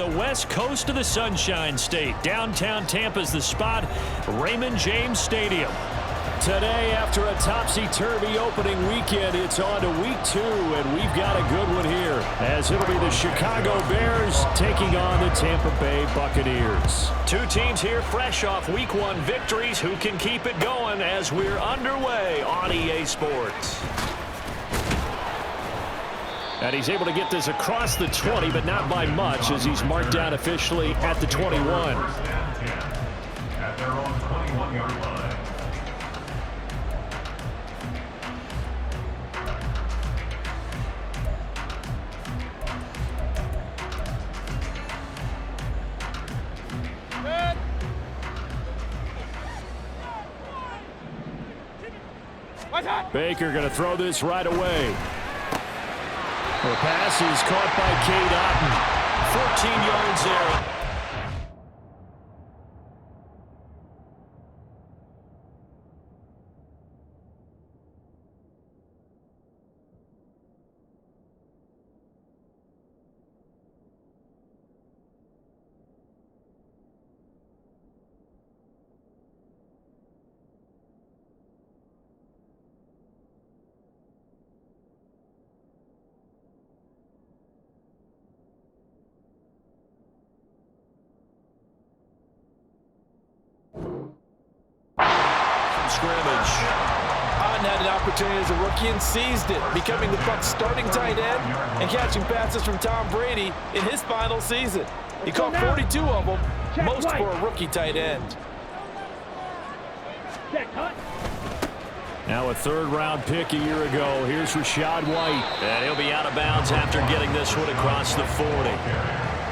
The west coast of the Sunshine State. Downtown Tampa's the spot, Raymond James Stadium. Today, after a topsy-turvy opening weekend, it's on to week 2, and we've got a good one here, as it'll be the Chicago Bears taking on the Tampa Bay Buccaneers. Two teams here fresh off week 1 victories. Who can keep it going as we're underway on EA Sports? And he's able to get this across the 20, but not by much, as he's marked down officially at the 21. At their own 21-yard line. Baker going to throw this right away. The pass is caught by Cade Otton. 14 yards there. Scrimmage. Otten had an opportunity as a rookie and seized it, becoming the Bucs' starting tight end and catching passes from Tom Brady in his final season. He caught 42 of them, most for a rookie tight end. Now a third-round pick a year ago. Here's Rachaad White. And he'll be out of bounds after getting this one across the 40.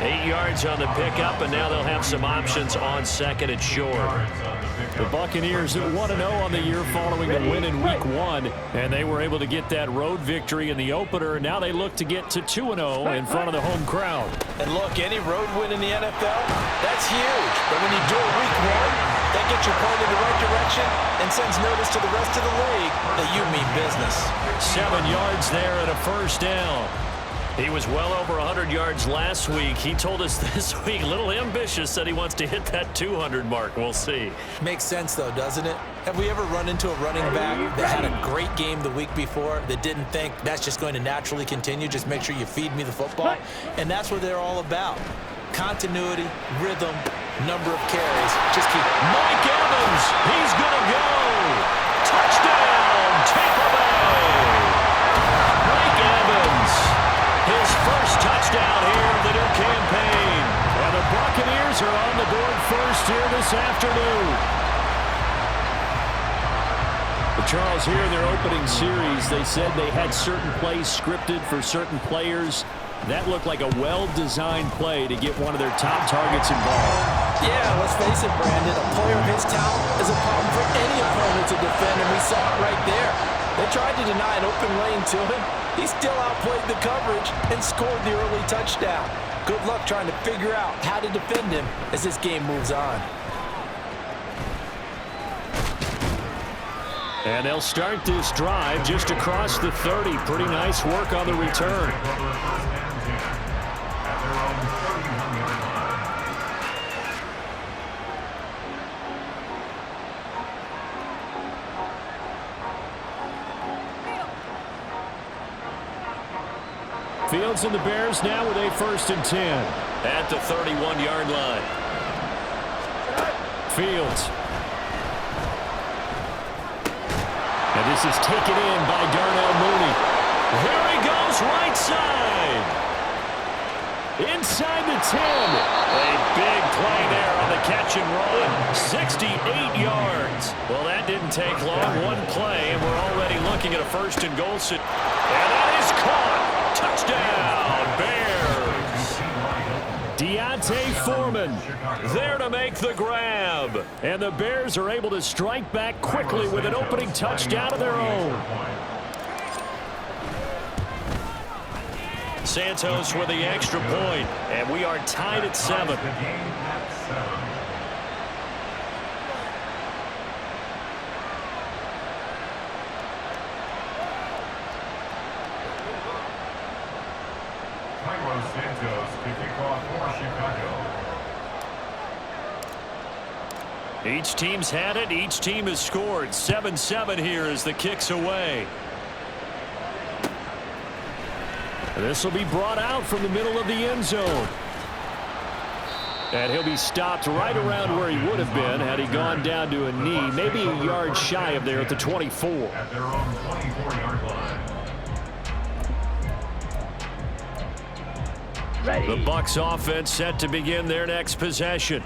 8 yards on the pickup, and now they'll have some options on second and short. The Buccaneers at 1-0 on the year following a win in week 1, and they were able to get that road victory in the opener. Now they look to get to 2-0 in front of the home crowd. And look, any road win in the NFL, that's huge. But when you do it week 1, that gets you pointed in the right direction and sends notice to the rest of the league that you mean business. 7 yards there and a first down. He was well over 100 yards last week. He told us this week, a little ambitious, said he wants to hit that 200 mark. We'll see. Makes sense, though, doesn't it? Have we ever run into a running back that had a great game the week before that didn't think that's just going to naturally continue? Just make sure you feed me the football. And that's what they're all about. Continuity, rhythm, number of carries. Just keep. Mike Evans, he's going to go. Touchdown, Tampa Bay. Mike Evans, his first touchdown here of the new campaign. And the Buccaneers are on the board first here this afternoon. But Charles, here in their opening series, they said they had certain plays scripted for certain players. That looked like a well-designed play to get one of their top targets involved. Yeah, let's face it, Brandon. A player of his talent is a problem for any opponent to defend, and we saw it right there. They tried to deny an open lane to him. He still outplayed the coverage and scored the early touchdown. Good luck trying to figure out how to defend him as this game moves on. And they'll start this drive just across the 30. Pretty nice work on the return. Fields and the Bears now with a 1st and 10. At the 31-yard line. Fields. And this is taken in by Darnell Mooney. Here he goes right side. Inside the 10. A big play there on the catch and run. 68 yards. Well, that didn't take long. One play, and we're already looking at a 1st and goal. And that is caught. Touchdown, Bears. Deontay Foreman there to make the grab. And the Bears are able to strike back quickly with an opening touchdown of their own. Santos with the extra point, and we are tied at 7. Santos to kick off for Chicago. Each team's had it. Each team has scored. 7-7 here as the kick's away. This will be brought out from the middle of the end zone. And he'll be stopped right around where he would have been had he gone down to a knee, maybe a yard shy of there at the 24. At their own 24-yard line. The Bucs offense set to begin their next possession.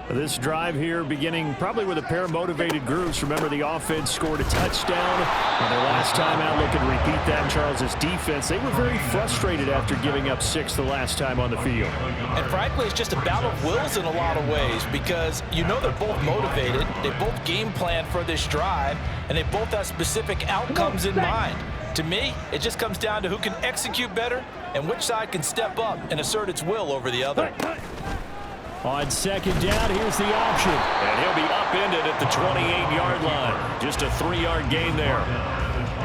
This drive here beginning probably with a pair of motivated groups. Remember, the offense scored a touchdown on their last time out. Looking to repeat that in Charles's defense. They were very frustrated after giving up 6 the last time on the field. And frankly, it's just a battle of wills in a lot of ways because you know they're both motivated. They both game plan for this drive, and they both have specific outcomes in mind. To me, it just comes down to who can execute better and which side can step up and assert its will over the other. On second down, here's the option. And he'll be upended at the 28-yard line. Just a 3-yard gain there.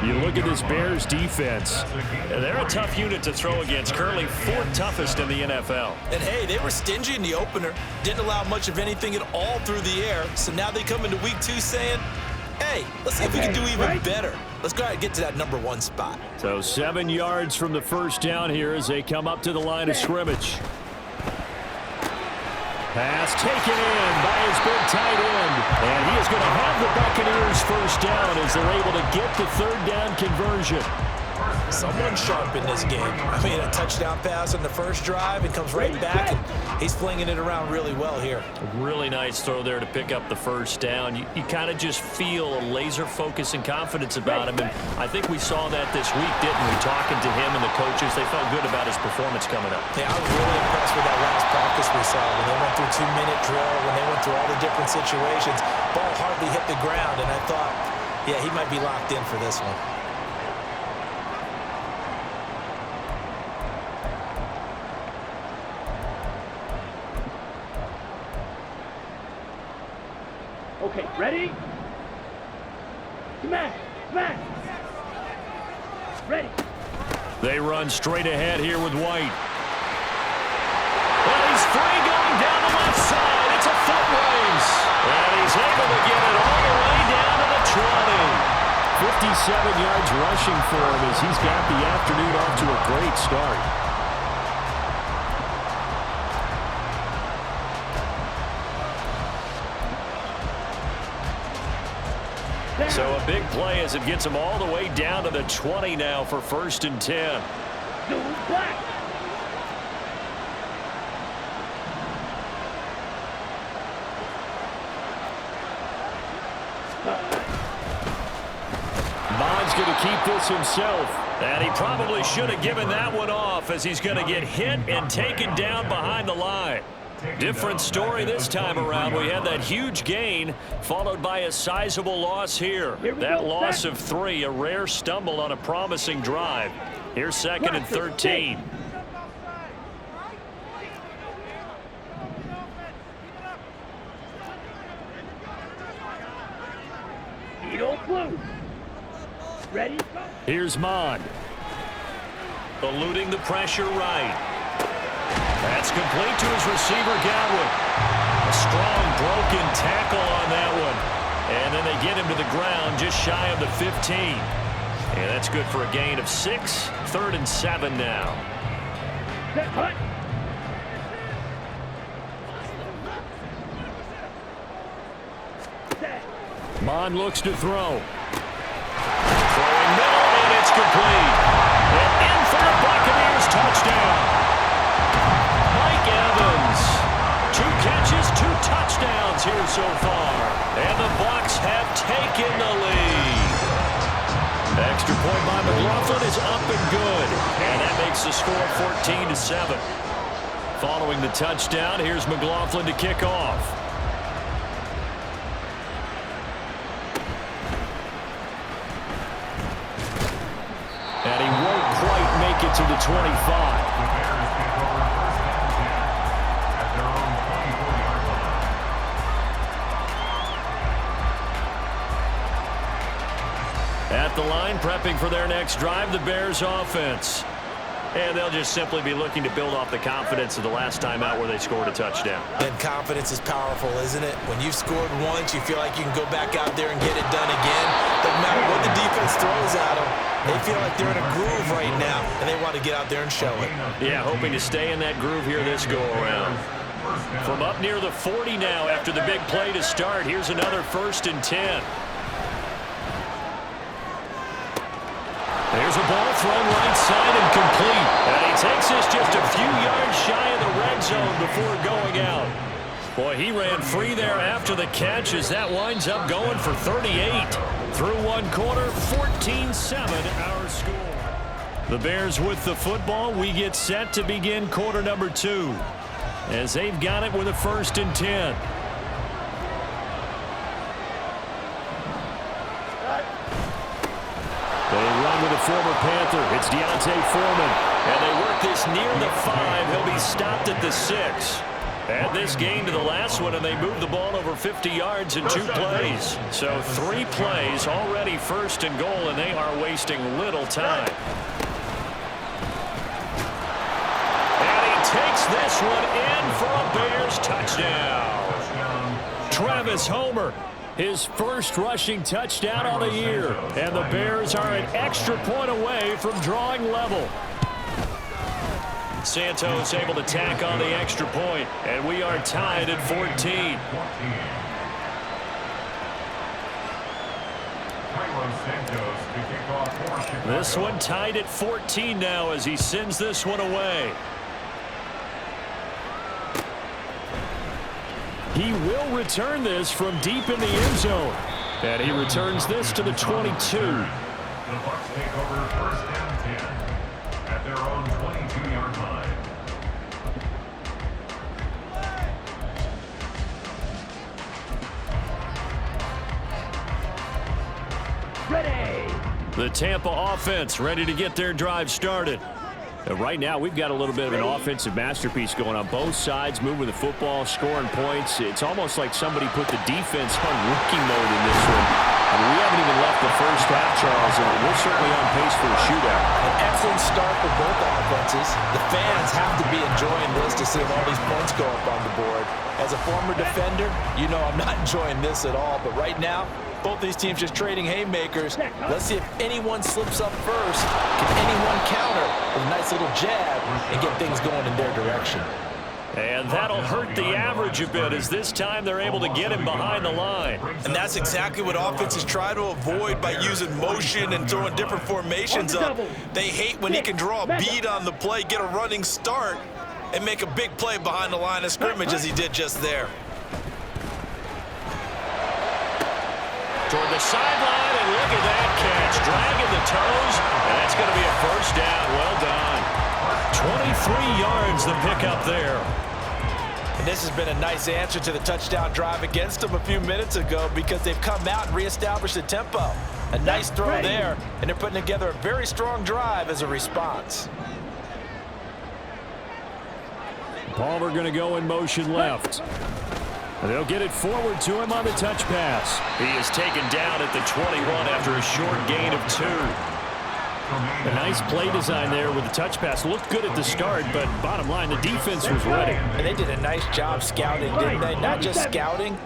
You look at this Bears defense. They're a tough unit to throw against. Currently 4th toughest in the NFL. And, hey, they were stingy in the opener. Didn't allow much of anything at all through the air. So now they come into week 2 saying, hey, let's see if we can do even better. Let's go ahead and get to that number 1 spot. So 7 yards from the first down here as they come up to the line of scrimmage. Pass taken in by his big tight end. And he is going to have the Buccaneers first down as they're able to get the 3rd down conversion. Someone sharp in this game. I mean, a touchdown pass on the first drive and comes right back, and he's flinging it around really well here. A really nice throw there to pick up the first down. You kind of just feel a laser focus and confidence about him, and I think we saw that this week, didn't we? Talking to him and the coaches, they felt good about his performance coming up. Yeah, I was really impressed with that last practice we saw when they went through 2-minute drill, when they went through all the different situations. Ball hardly hit the ground, and I thought, yeah, he might be locked in for this one. Okay, ready? Smash! Smash! Ready. They run straight ahead here with White. And he's free going down the left side. It's a foot race. And he's able to get it all the way down to the 20. 57 yards rushing for him as he's got the afternoon off to a great start. So a big play as it gets him all the way down to the 20 now for 1st and 10. Bond's going to keep this himself. And he probably should have given that one off as he's going to get hit and taken down behind the line. Different story this time around. We had that huge gain followed by a sizable loss here. That loss of 3, a rare stumble on a promising drive. Here's 2nd and 13. Ready? Here's Mond. Eluding the pressure right. That's complete to his receiver, Godwin. A strong broken tackle on that one. And then they get him to the ground just shy of the 15. And that's good for a gain of 6. 3rd and 7 now. Mond looks to throw. Throwing middle, and it's complete. And in for a Buccaneers touchdown. Mike Evans. 2 catches, 2 touchdowns here so far. And the Bucs have taken the lead. Extra point by McLaughlin is up and good. And that makes the score 14-7. Following the touchdown, here's McLaughlin to kick off. And he won't quite make it to the 25. At the line, prepping for their next drive, the Bears offense. And they'll just simply be looking to build off the confidence of the last time out where they scored a touchdown. And confidence is powerful, isn't it? When you've scored once, you feel like you can go back out there and get it done again. Doesn't matter what the defense throws at them. They feel like they're in a groove right now, and they want to get out there and show it. Yeah, hoping to stay in that groove here this go-around. From up near the 40 now after the big play to start. Here's another 1st and 10. There's a ball thrown right side and complete. And he takes this just a few yards shy of the red zone before going out. Boy, he ran free there after the catch as that winds up going for 38. Through one quarter, 14-7 our score. The Bears with the football. We get set to begin quarter number 2 as they've got it with a 1st and 10. They run with a former Panther. It's Deontay Foreman. And they work this near the 5. He'll be stopped at the 6. Add this game to the last one, and they move the ball over 50 yards in 2 plays. So 3 plays, already 1st and goal, and they are wasting little time. And he takes this one in for a Bears touchdown. Travis Homer. His first rushing touchdown on the year. And the Bears are an extra point away from drawing level. Santos able to tack on the extra point. And we are tied at 14. This one tied at 14 now as he sends this one away. He will return this from deep in the end zone. And he returns this to the 22. The Bucs take over 1st and 10 at their own 22-yard line. Ready. The Tampa offense ready to get their drive started. Right now, we've got a little bit of an offensive masterpiece going on both sides, moving the football, scoring points. It's almost like somebody put the defense on rookie mode in this one. I mean, we haven't even left the first half, Charles, and we're certainly on pace for a shootout. An excellent start for both offenses. The fans have to be enjoying this to see all these points go up on the board. As a former defender, you know I'm not enjoying this at all, but right now, both these teams just trading haymakers. Let's see if anyone slips up first. Can anyone counter with a nice little jab and get things going in their direction? And that'll hurt the average a bit as this time they're able to get him behind the line. And that's exactly what offenses try to avoid by using motion and throwing different formations up. They hate when he can draw a bead on the play, get a running start, and make a big play behind the line of scrimmage as he did just there. Toward the sideline, and look at that catch. Dragging the toes, and that's going to be a 1st down. Well done. 23 yards the pickup there. And this has been a nice answer to the touchdown drive against them a few minutes ago because they've come out and reestablished the tempo. A nice throw there, and they're putting together a very strong drive as a response. Palmer going to go in motion left. They'll get it forward to him on the touch pass. He is taken down at the 21 after a short gain of 2. A nice play design there with the touch pass. Looked good at the start, but bottom line, the defense was ready. And they did a nice job scouting, didn't they? Not just scouting,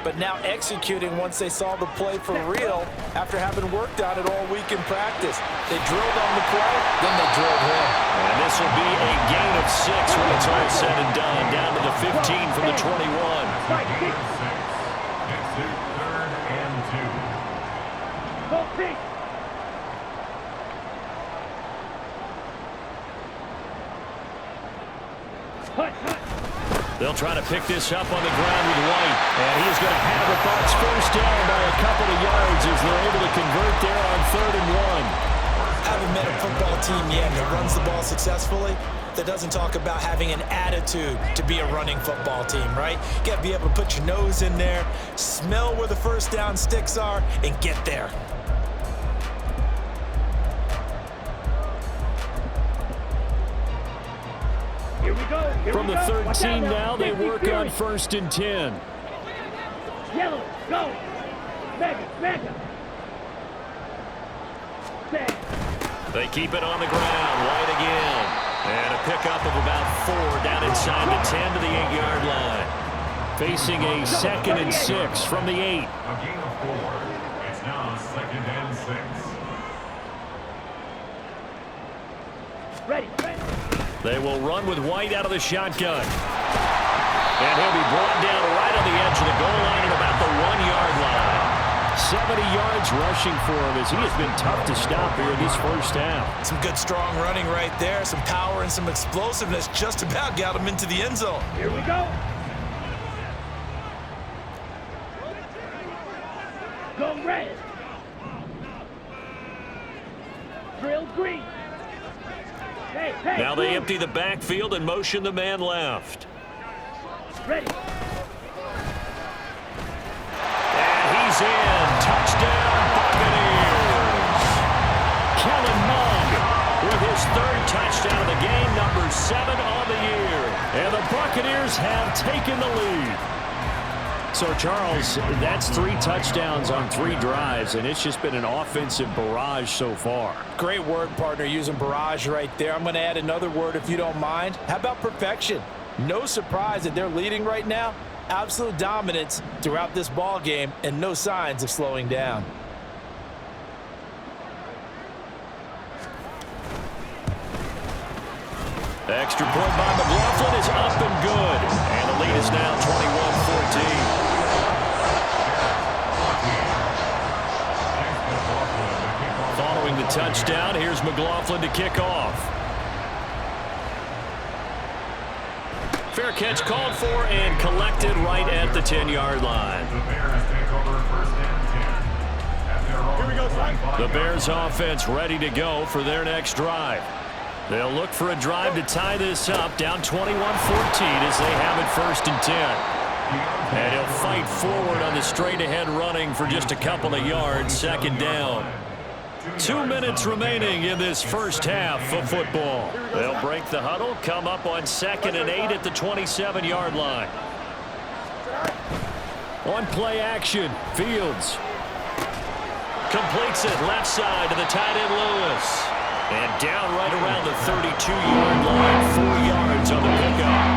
but now executing once they saw the play for real after having worked on it all week in practice. They drilled on the play, then they drilled him. And this will be a gain of 6 when it's all said and done. Down to the 15 from the 21. It's 3rd and 2. Go Pete. They'll try to pick this up on the ground with White. And he's going to have the Bucs 1st down by a couple of yards as they're able to convert there on 3rd and 1. Haven't met a football team yet that runs the ball successfully that doesn't talk about having an attitude to be a running football team, right? You got to be able to put your nose in there, smell where the 1st down sticks are, and get there. Here we go. From the 13 now, they work on 1st and 10. Yellow, go. Mega. They keep it on the ground. White again. And a pickup of about 4 down inside the 10 to the 8-yard line. Facing a 2nd and 6 from the 8. A gain of 4. It's now 2nd and 6. Ready. They will run with White out of the shotgun. And he'll be brought down right on the edge of the goal line at about the 1-yard line. 70 yards rushing for him as he has been tough to stop here in this first half. Some good strong running right there. Some power and some explosiveness just about got him into the end zone. Here we go. Go red. Drill green. Hey, Now they blue. empty the backfield and motion the man left. Ready. And he's in. Touchdown, Buccaneers. Kellen Mond with his 3rd touchdown of the game, number 7 on the year. And the Buccaneers have taken the lead. So, Charles, that's 3 touchdowns on 3 drives, and it's just been an offensive barrage so far. Great word, partner, using barrage right there. I'm going to add another word if you don't mind. How about perfection? No surprise that they're leading right now. Absolute dominance throughout this ball game and no signs of slowing down. The extra point by McLaughlin is up and good. And the lead is now 21-14. Following the touchdown, here's McLaughlin to kick off. Fair catch called for and collected right at the 10-yard line. The Bears take over 1st and 10. At their own 25 The Bears offense ready to go for their next drive. They'll look for a drive to tie this up, down 21-14 as they have it 1st and 10. And he'll fight forward on the straight-ahead running for just a couple of yards, 2nd down. 2 minutes remaining in this first half of football. They'll break the huddle, come up on 2nd and 8 at the 27-yard line. On play action, Fields completes it left side to the tight end Lewis. And down right around the 32-yard line, 4 yards on the pickup.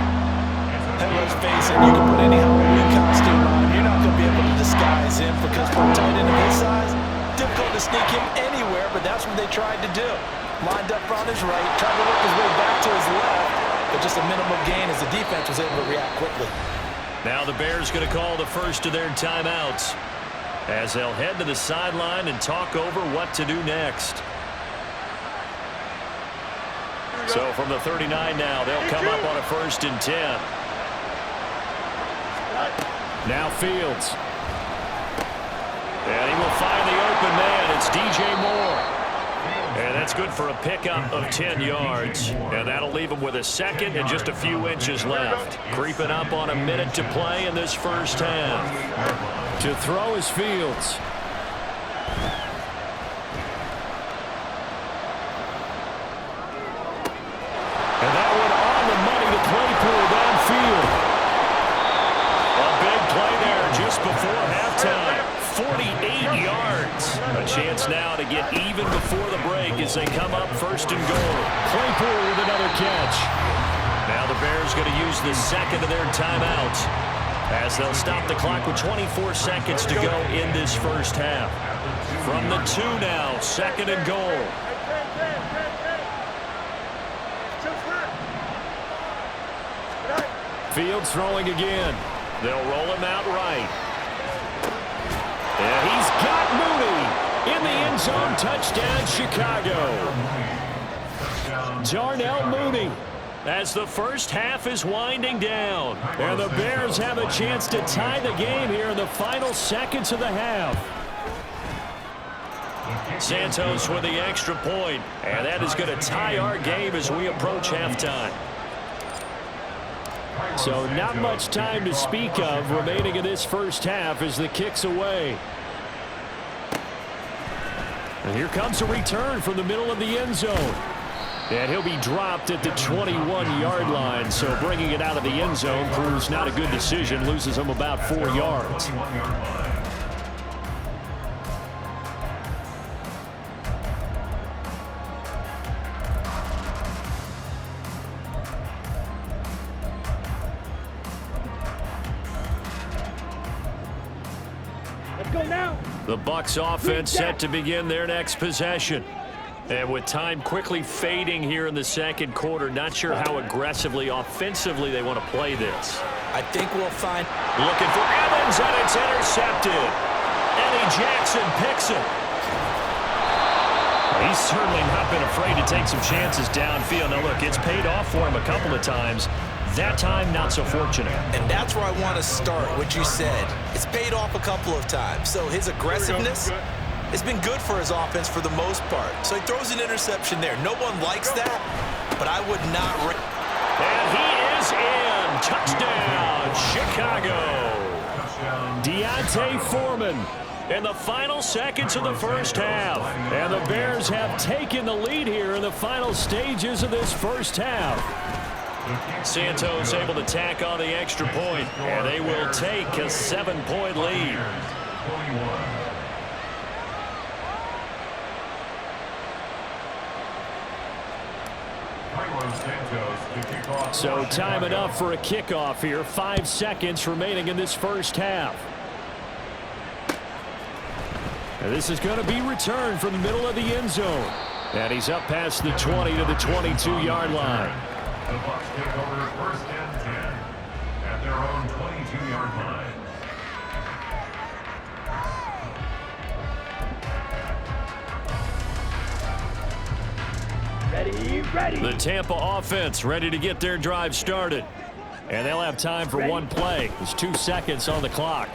And let's face it, you can put any Halloween costume on. You're not going to be able to disguise him because for a tight end of his size, difficult to sneak him anywhere, but that's what they tried to do. Lined up on his right, tried to work his way back to his left, but just a minimal gain as the defense was able to react quickly. Now the Bears going to call the first of their timeouts as they'll head to the sideline and talk over what to do next. So from the 39 now, they'll come up on a 1st and 10. Now Fields. And he will find the open man. It's DJ Moore. And that's good for a pickup of 10 yards. And that'll leave him with a 2nd and just a few inches left. Creeping up on a minute to play in this first half. To throw is Fields. And that one on the money to Claypool downfield. A big play there just before halftime. 48 yards. A chance now to get even before the break as they come up 1st and goal. Claypool with another catch. Now the Bears going to use the 2nd of their timeouts as they'll stop the clock with 24 seconds to go in this first half. From the 2 now, 2nd and goal. Fields throwing again. They'll roll him out right. And he's got Mooney in the end zone. Touchdown, Chicago. Darnell Mooney as the first half is winding down. And the Bears have a chance to tie the game here in the final seconds of the half. Santos with the extra point. And that is going to tie our game as we approach halftime. So not much time to speak of remaining in this first half as the kick's away. And here comes a return from the middle of the end zone. And he'll be dropped at the 21-yard line. So bringing it out of the end zone proves not a good decision. Loses him about 4 yards. go now. The Bucs offense set to begin their next possession. And with time quickly fading here in the second quarter, not sure how aggressively, offensively they want to play this. I think we'll find... Looking for Evans, and it's intercepted. Eddie Jackson picks it. He's certainly not been afraid to take some chances downfield. Now, look, it's paid off for him a couple of times. That time, not so fortunate. And that's where I want to start, what you said. It's paid off a couple of times. So his aggressiveness has been good for his offense for the most part. So he throws an interception there. No one likes that, but I would not... And he is in. Touchdown, Chicago. Deontay Foreman in the final seconds of the first half. And the Bears have taken the lead here in the final stages of this first half. Santos able to tack on the extra point, and they will take a 7-point lead. So time enough for a kickoff here. 5 seconds remaining in this first half. And this is going to be returned from the middle of the end zone. And he's up past the 20 to the 22-yard line. The Bucs take over first and 10 at their own 22-yard line. Ready. The Tampa offense ready to get their drive started. And they'll have time for one play. There's 2 seconds on the clock.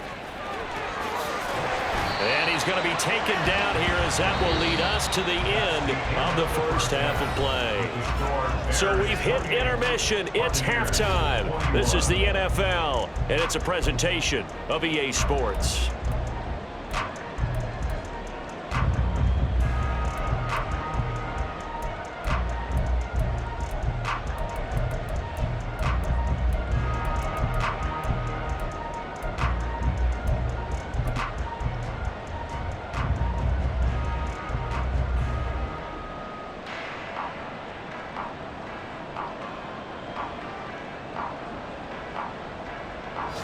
And he's going to be taken down here as that will lead us to the end of the first half of play. So we've hit intermission. It's halftime. This is the NFL, and it's a presentation of EA Sports.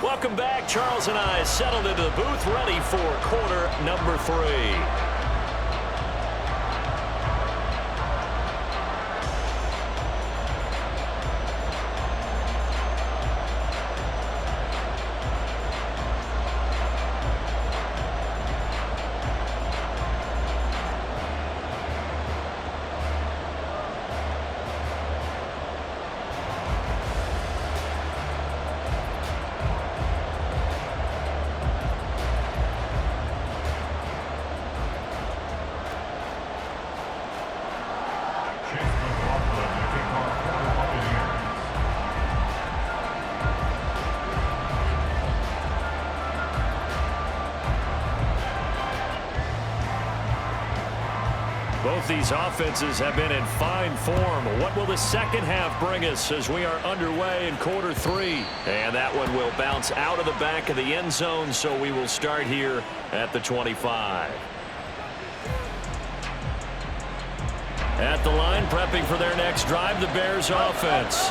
Welcome back. Charles and I settled into the booth, ready for quarter number 3. Both these offenses have been in fine form. What will the second half bring us as we are underway in quarter 3? And that one will bounce out of the back of the end zone, so we will start here at the 25. At the line, prepping for their next drive, the Bears offense.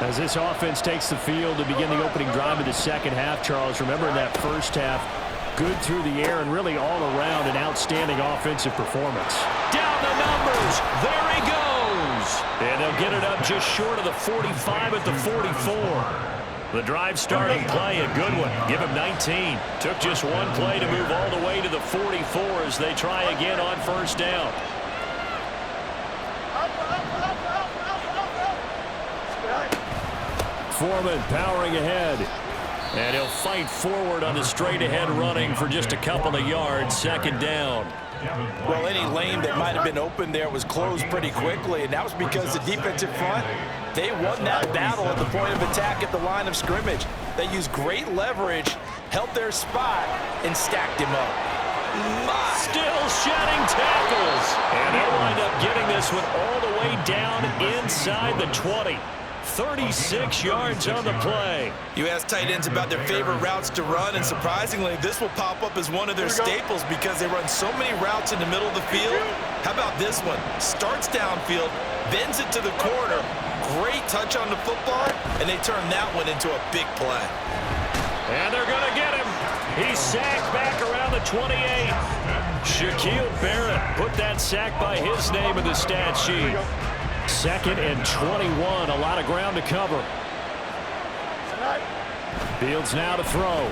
As this offense takes the field to begin the opening drive of the second half, Charles, remember in that first half, good through the air and really all around an outstanding offensive performance. Down the numbers. There he goes. And they'll get it up just short of the 45 at the 44. The drive starting play, a good one. Give him 19. Took just one play to move all the way to the 44 as they try again on first down. Foreman powering ahead. And he'll fight forward on the straight-ahead running for just a couple of yards. Second down. Well, any lane that might have been open there was closed pretty quickly, and that was because the defensive front, they won that battle at the point of attack at the line of scrimmage. They used great leverage, held their spot, and stacked him up. Still shedding tackles. And they'll wind up getting this one all the way down inside the 20. 36 yards on the play. You ask tight ends about their favorite routes to run, and surprisingly, this will pop up as one of their staples because they run so many routes in the middle of the field. How about this one? Starts downfield, bends it to the corner. Great touch on the football, and they turn that one into a big play. And they're going to get him. He's sacked back around the the 28. Shaquille Barrett put that sack by his name in the stat sheet. 2nd and 21. A lot of ground to cover. Fields now to throw.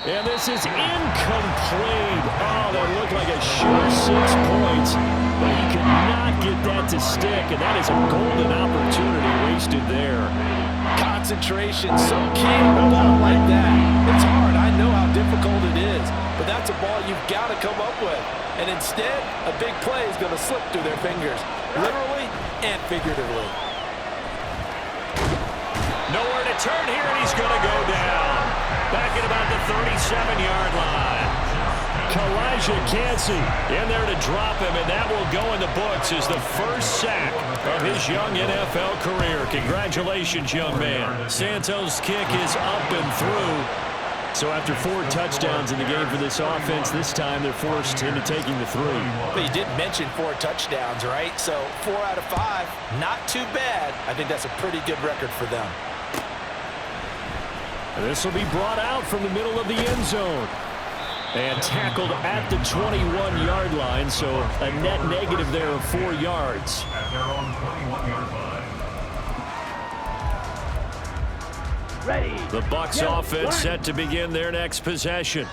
And this is incomplete. Oh, that looked like a sure 6 points. But he could not get that to stick, and that is a golden opportunity wasted there. Concentration, so key on a ball like that. It's hard. I know how difficult it is. But that's a ball you've got to come up with. And instead, a big play is going to slip through their fingers, literally and figuratively. Nowhere to turn here, and he's going to go down. Back at about the 37-yard line. Kalijah Cansey in there to drop him, and that will go in the books as the first sack of his young NFL career. Congratulations, young man. Santos' kick is up and through. So after 4 touchdowns in the game for this offense, this time they're forced into taking the 3. But you did mention 4 touchdowns, right? So 4 out of 5, not too bad. I think that's a pretty good record for them. This will be brought out from the middle of the end zone. And tackled at the 21-yard line, so a net negative there of 4 yards. At their own 21-yard line. Ready. The Bucs offense set to begin their next possession.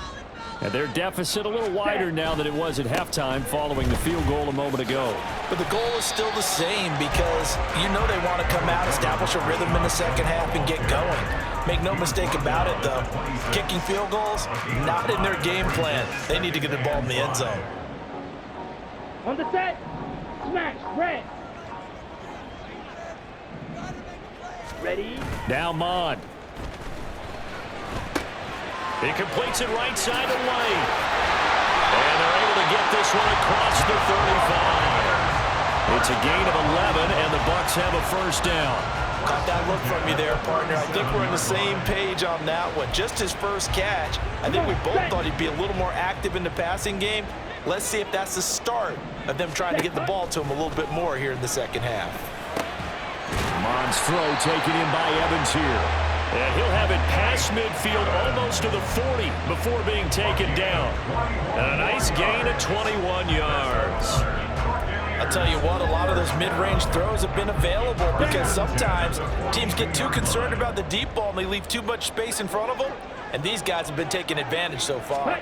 And their deficit a little wider now than it was at halftime following the field goal a moment ago. But the goal is still the same because you know they want to come out, establish a rhythm in the second half, and get going. Make no mistake about it, though. Kicking field goals, not in their game plan. They need to get the ball in the end zone. On the set. Smash. Red. Ready. Now Mond. He completes it right side of lane. And they're able to get this one across the 35. It's a gain of 11, and the Bucs have a first down. Caught that look from you there, partner. I think we're on the same page on that one. Just his first catch. I think we both thought he'd be a little more active in the passing game. Let's see if that's the start of them trying to get the ball to him a little bit more here in the second half. Mond's throw taken in by Evans here. And he'll have it past midfield almost to the 40 before being taken down. And a nice gain of 21 yards. I'll tell you what, a lot of those mid-range throws have been available because sometimes teams get too concerned about the deep ball and they leave too much space in front of them. And these guys have been taking advantage so far.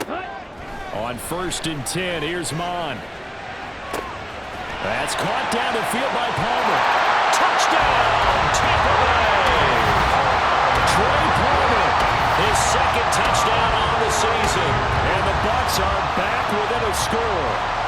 On 1st and 10, here's Mond. That's caught down the field by Palmer. Touchdown, Tampa Bay! Trey Palmer, his 2nd touchdown on the season. And the Bucs are back within a score.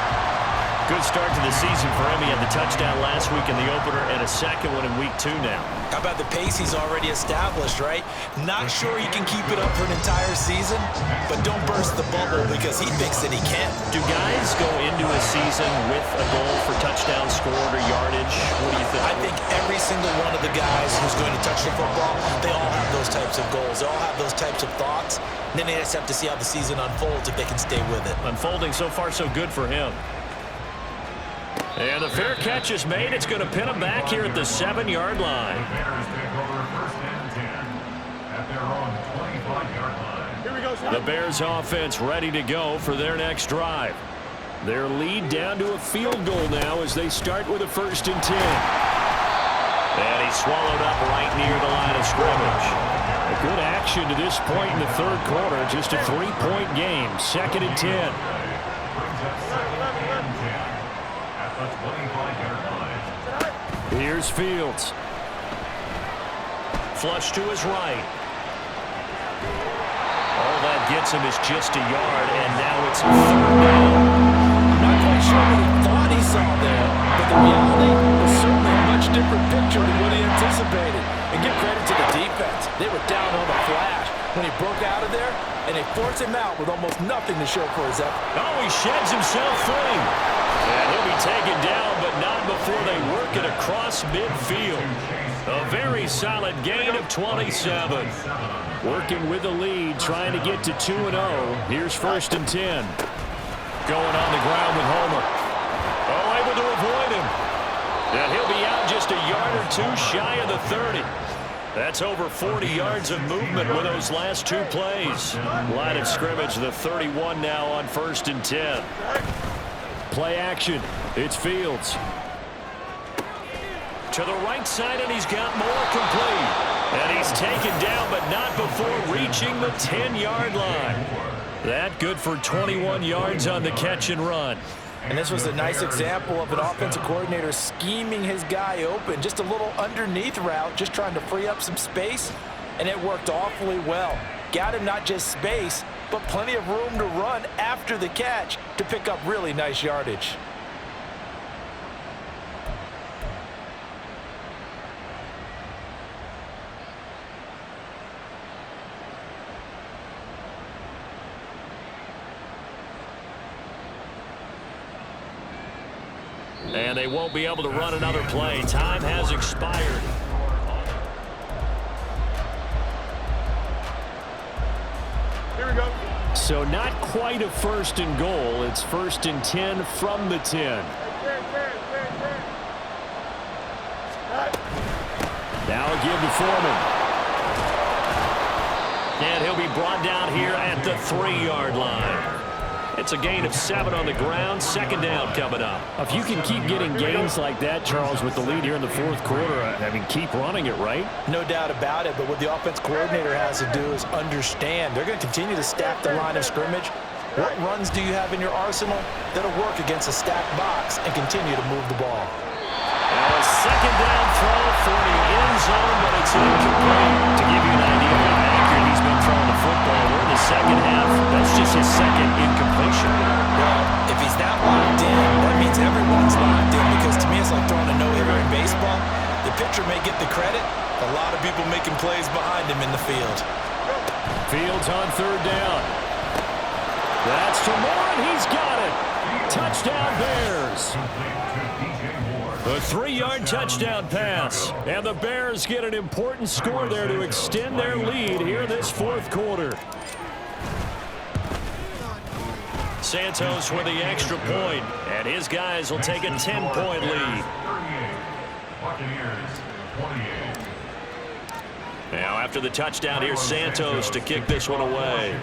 Good start to the season for him. He had the touchdown last week in the opener and a second one in week 2 now. How about the pace he's already established, right? Not sure he can keep it up for an entire season, but don't burst the bubble because he thinks that he can. Do guys go into a season with a goal for touchdown scored or yardage? What do you think? I think every single one of the guys who's going to touch the football, they all have those types of goals. They all have those types of thoughts. And then they just have to see how the season unfolds if they can stay with it. Unfolding so far so good for him. And the fair catch is made. It's going to pin him back here at the 7-yard line. The Bears take over 1st and 10 at their own 25-yard line. Here we go, son. The Bears offense ready to go for their next drive. Their lead down to a field goal now as they start with a 1st and 10. And he's swallowed up right near the line of scrimmage. A good action to this point in the 3rd quarter. Just a 3-point game. 2nd and 10. Brings up 2nd and 10 at the 25-yard line. Here's Fields. Flush to his right. All that gets him is just a yard, and now it's 3rd down. I'm not quite sure what he thought he saw there, but the reality was certainly a much different picture than what he anticipated. And give credit to the defense. They were down on the flash when he broke out of there, and they forced him out with almost nothing to show for his effort. Oh, he sheds himself free. And he'll be taken down, but not before they work it across midfield. A very solid gain of 27. Working with the lead, trying to get to 2-0. Here's 1st and 10. Going on the ground with Homer. Oh, able to avoid him. And he'll be out just a yard or 2 shy of the 30. That's over 40 yards of movement with those last two plays. Line of scrimmage, the 31 now on 1st and 10. Play action. It's Fields. To the right side, and he's got more complete. And he's taken down, but not before reaching the 10-yard line. That good for 21 yards on the catch and run. And this was a nice example of an offensive coordinator scheming his guy open. Just a little underneath route, just trying to free up some space, and it worked awfully well. Got him not just space, but plenty of room to run after the catch to pick up really nice yardage. And they won't be able to run another play. Time has expired. Here we go. So not quite a 1st and goal. It's 1st and 10 from the 10. Now a give to Foreman. And he'll be brought down here at the 3-yard line. It's a gain of 7 on the ground. 2nd down coming up. If you can keep getting gains like that, Charles, with the lead here in the 4th quarter, I mean, keep running it, right? No doubt about it, but what the offense coordinator has to do is understand. They're going to continue to stack the line of scrimmage. What runs do you have in your arsenal that'll work against a stacked box and continue to move the ball? A 2nd down throw for the end zone, but it's incomplete. To give you an idea of how accurate he's been throwing the football, we're in the 2nd half. That's just his 2nd incompletion. Well, if he's not locked in, that means everyone's locked in, because to me it's like throwing a no-hitter in baseball. The pitcher may get the credit. A lot of people making plays behind him in the field. Fields on 3rd down. That's to Moore, and he's got it. Touchdown Bears. A 3-yard touchdown pass. And the Bears get an important score there to extend their lead here in this 4th quarter. Santos with the extra point, and his guys will take a 10-point lead. Now after the touchdown, here's Santos to kick this one away.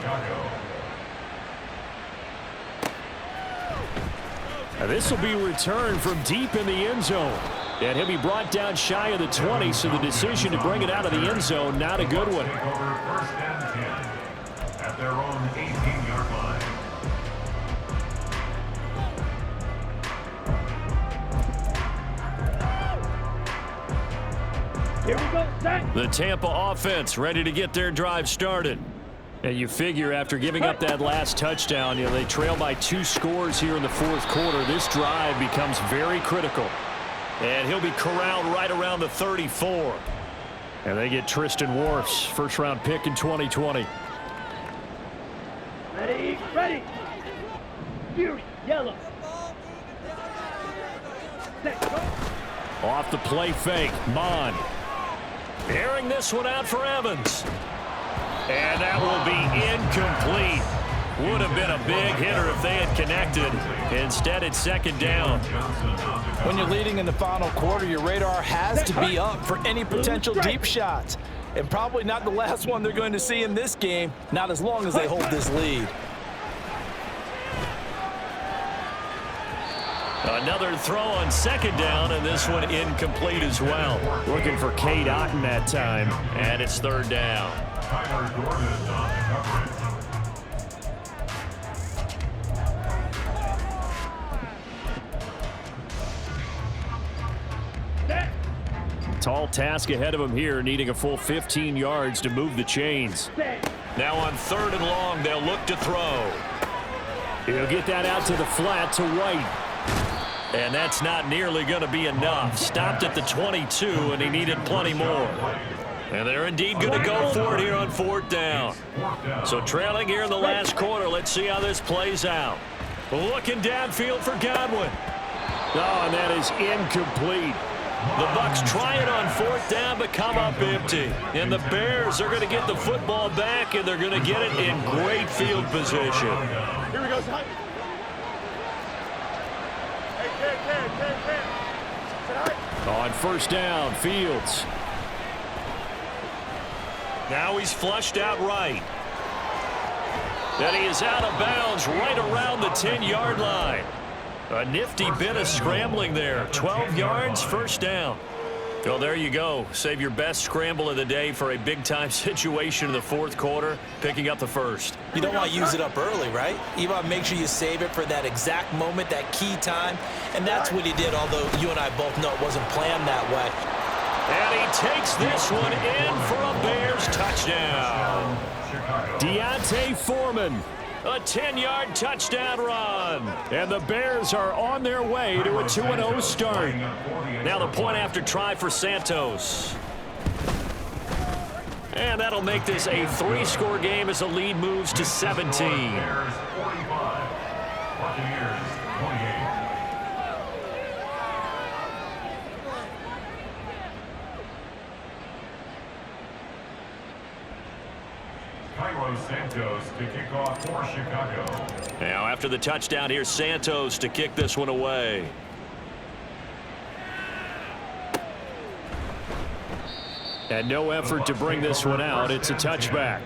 Now this will be returned from deep in the end zone. And he'll be brought down shy of the 20, so the decision to bring it out of the end zone, not a good one. 1st and 10 at their own 18-yard line. Here we go, set. The Tampa offense ready to get their drive started. And you figure after giving up that last touchdown, you know, they trail by 2 scores here in the 4th quarter. This drive becomes very critical. And he'll be corralled right around the 34. And they get Tristan Wirfs, 1st-round pick in 2020. Ready, ready. Here, yellow. Set, go. Off the play fake, Mond. Airing this one out for Evans. And that will be incomplete. Would have been a big hitter if they had connected. Instead, it's 2nd down. When you're leading in the final quarter, your radar has to be up for any potential deep shots. And probably not the last one they're going to see in this game, not as long as they hold this lead. Another throw on 2nd down, and this one incomplete as well. Looking for Cade Otton that time, and it's 3rd down. Tyler Gordon on the coverage. Tall task ahead of him here, needing a full 15 yards to move the chains. Now on 3rd and long, they'll look to throw. He'll get that out to the flat to White. And that's not nearly going to be enough. Stopped at the 22, and he needed plenty more. And they're indeed going to go for it here on 4th down. So trailing here in the last quarter, let's see how this plays out. Looking downfield for Godwin. Oh, and that is incomplete. The Bucs try it on 4th down, but come up empty. And the Bears are going to get the football back, and they're going to get it in great field position. Here we go, son. On 1st down, Fields. Now he's flushed out right. And he is out of bounds right around the 10-yard line. A nifty bit of scrambling there. 12 yards, first down. Well, there you go. Save your best scramble of the day for a big-time situation in the fourth quarter, picking up the first. You don't want to use it up early, right? You want to make sure you save it for that exact moment, that key time. And that's what he did, although you and I both know it wasn't planned that way. And he takes this one in for a Bears touchdown. Deontay Foreman, a 10-yard touchdown run. And the Bears are on their way to a 2-0 start. Now the point after try for Santos. And that'll make this a 3-score game as the lead moves to 17. Bears 45, Buccaneers 28. Santos to kick off for Chicago. Now after the touchdown, here's Santos to kick this one away. And no effort to bring this one out. It's a touchback.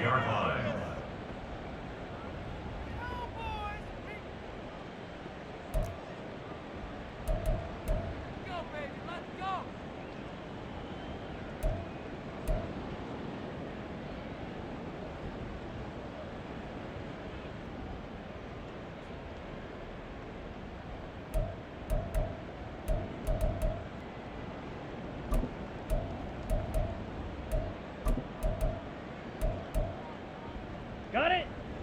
Yard line.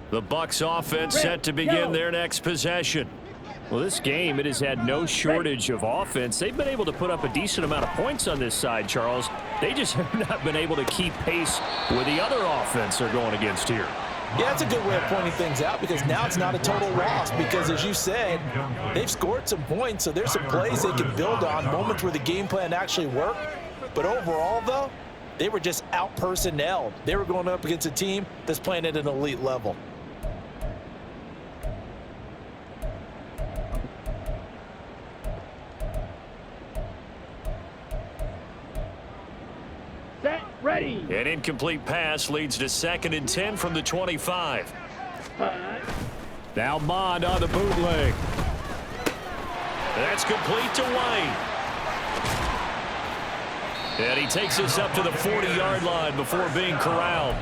The Bucs offense set to begin their next possession. Well, this game, it has had no shortage of offense. They've been able to put up a decent amount of points on this side, Charles. They just have not been able to keep pace with the other offense they're going against here. Yeah, that's a good way of pointing things out because now it's not a total loss because, as you said, they've scored some points, so there's some plays they can build on, moments where the game plan actually worked. But overall, though, they were just out-personnelled. They were going up against a team that's playing at an elite level. Ready. An incomplete pass leads to 2nd and 10 from the 25. Now Mond on the bootleg. That's complete to White. And he takes us up to the 40-yard line before being corralled.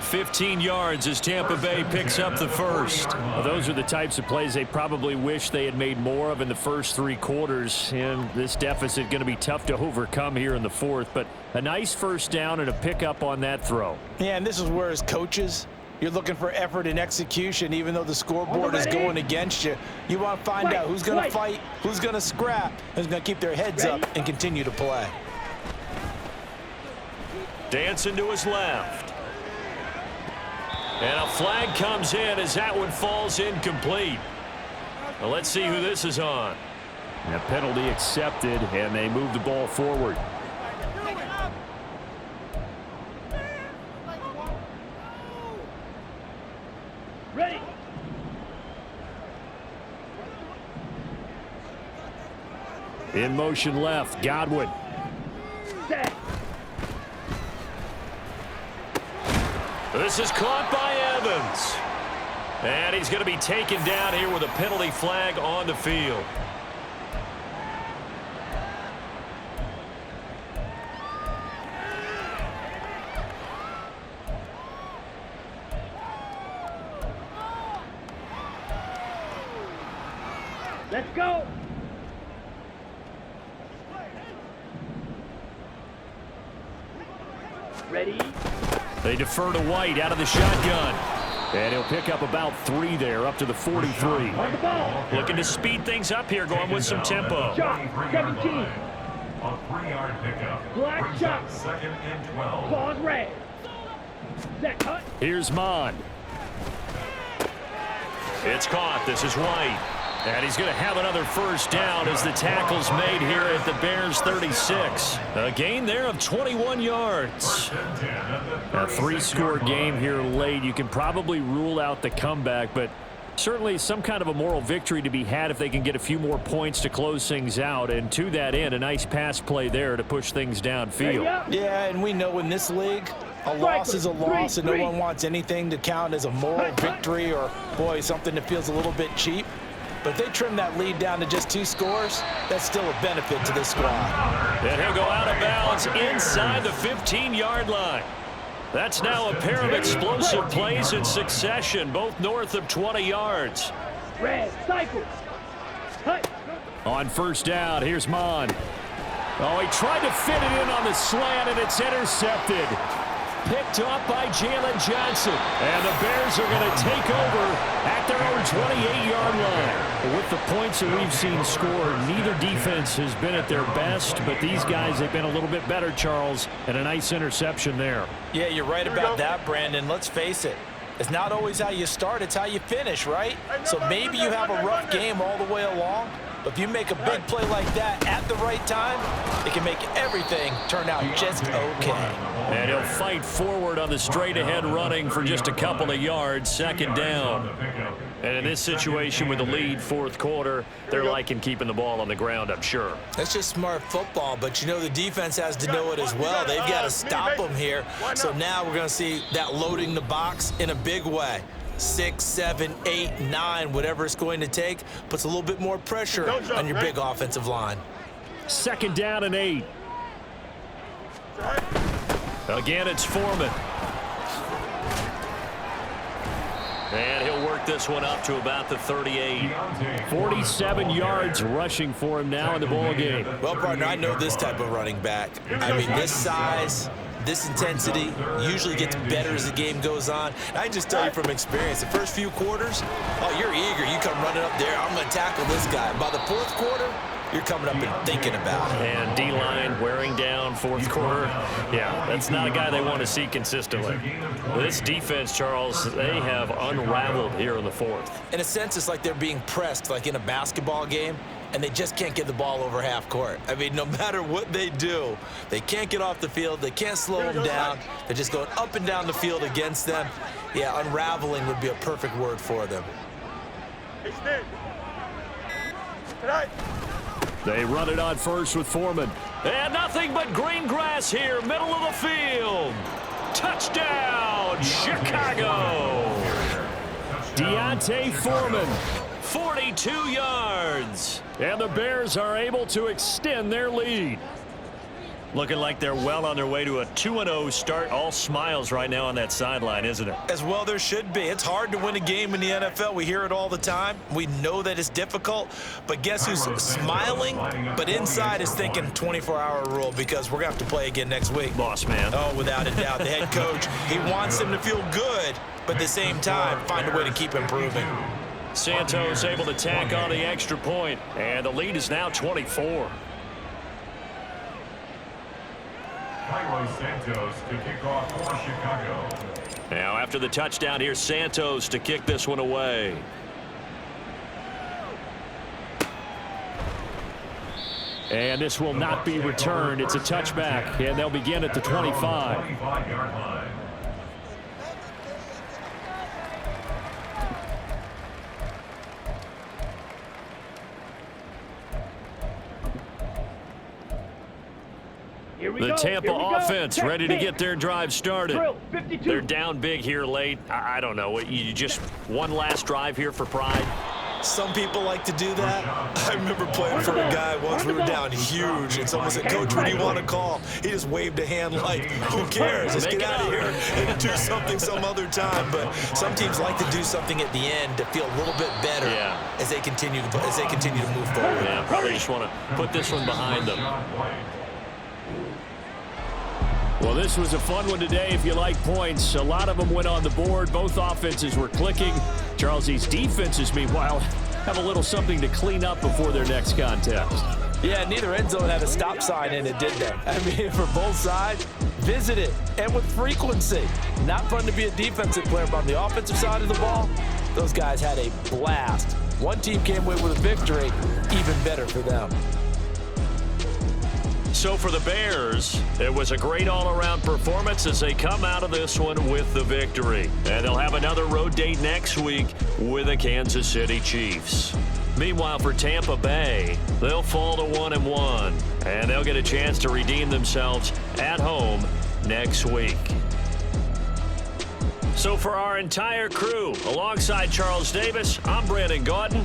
15 yards as Tampa Bay picks up the first. Well, those are the types of plays they probably wish they had made more of in the first 3 quarters. And this deficit going to be tough to overcome here in the fourth. But a nice first down and a pickup on that throw. Yeah, and this is where as coaches, you're looking for effort and execution. Even though the scoreboard is going against you, you want to find out who's going to fight, who's going to scrap, who's going to keep their heads up and continue to play. Dancing to his left. And a flag comes in as that one falls incomplete. Well, let's see who this is on. And a penalty accepted, and they move the ball forward. Ready. In motion left, Godwin. Set. This is caught by Evans. And he's going to be taken down here with a penalty flag on the field. Let's go. Ready? They defer to White out of the shotgun. And he'll pick up about 3 there, up to the 43. On the ball. Looking to speed things up here, going with some tempo. Shot, 17. A 3-yard pickup. Black Brings shot. up 2nd and 12. Pause red. Set cut. Here's Mon. It's caught. This is White. And he's going to have another first down as the tackle's made here at the Bears 36. A gain there of 21 yards. A 3-score game here late. You can probably rule out the comeback, but certainly some kind of a moral victory to be had if they can get a few more points to close things out. And to that end, a nice pass play there to push things downfield. Yeah, and we know in this league, a loss is a loss, and no one wants anything to count as a moral victory or, boy, something that feels a little bit cheap. But if they trim that lead down to just 2 scores, that's still a benefit to this squad. And he'll go out of bounds inside the 15-yard line. That's now a pair of explosive plays in succession, both north of 20 yards. Red, cycle. Cut. On first down, here's Mon. Oh, he tried to fit it in on the slant, and it's intercepted. Picked up by Jalen Johnson. And the Bears are going to take over at their own 28-yard line. With the points that we've seen scored, neither defense has been at their best, but these guys have been a little bit better, Charles, and a nice interception there. Yeah, you're right about that, Brandon. Let's face it. It's not always how you start, it's how you finish, right? So maybe you have a rough game all the way along, but if you make a big play like that at the right time, it can make everything turn out just okay. And he'll fight forward on the straight-ahead running for just a couple of yards, 2nd down. And in this situation with the lead, 4th quarter, they're liking keeping the ball on the ground, I'm sure. That's just smart football, but you know the defense has to know it as well. They've got to stop them here. So now we're going to see that loading the box in a big way. 6, 7, 8, 9, whatever it's going to take, puts a little bit more pressure on your big offensive line. 2nd down and 8. Again, it's Foreman. And he'll work this one up to about the 38. 47 yards rushing for him now in the ball game. Well, partner, I know this type of running back. I mean, this size, this intensity usually gets better as the game goes on. And I can just tell you from experience, the first few quarters, oh, you're eager. You come running up there, I'm going to tackle this guy. By the 4th quarter, you're coming up and thinking about it. And D-line wearing down 4th quarter. Yeah, that's not a guy they want to see consistently. This defense, Charles, they have unraveled here in the 4th. In a sense, it's like they're being pressed, like in a basketball game, and they just can't get the ball over half court. I mean, no matter what they do, they can't get off the field. They can't slow them down. They're just going up and down the field against them. Yeah, unraveling would be a perfect word for them. They run it on first with Foreman. And nothing but green grass here, middle of the field. Touchdown, Chicago. Deontay Foreman, 42 yards. And the Bears are able to extend their lead. Looking like they're well on their way to a 2-0 start. All smiles right now on that sideline, isn't it? As well there should be. It's hard to win a game in the NFL. We hear it all the time. We know that it's difficult. But guess who's smiling, but inside is thinking 24-hour rule because we're going to have to play again next week. Boss man. Oh, without a doubt. The head coach, he wants him to feel good, but at the same time, find a way to keep improving. Santos able to tack on the extra point, and the lead is now 24. Cairo Santos to kick off for Chicago. Now after the touchdown, here's Santos to kick this one away. And this will not be returned. It's a touchback, and they'll begin at the 25. 25-yard line. The Tampa offense ready to get their drive started. They're down big here late. I don't know. You just one last drive here for pride? Some people like to do that. I remember playing for a guy once. We were down huge, and someone said, "Coach, what do you want to call?" He just waved a hand like, "Who cares? Let's get out of here and do something some other time." But some teams like to do something at the end to feel a little bit better as they continue to move forward. Yeah, probably just want to put this one behind them. Well, this was a fun one today if you like points. A lot of them went on the board. Both offenses were clicking. Charles's defenses, meanwhile, have a little something to clean up before their next contest. Yeah, neither end zone had a stop sign in it, did they? I mean, for both sides, visit it, and with frequency. Not fun to be a defensive player, but on the offensive side of the ball, those guys had a blast. One team came away with a victory, even better for them. So for the Bears, it was a great all-around performance as they come out of this one with the victory. And they'll have another road date next week with the Kansas City Chiefs. Meanwhile, for Tampa Bay, they'll fall to 1-1, and they'll get a chance to redeem themselves at home next week. So for our entire crew, alongside Charles Davis, I'm Brandon Gaudin.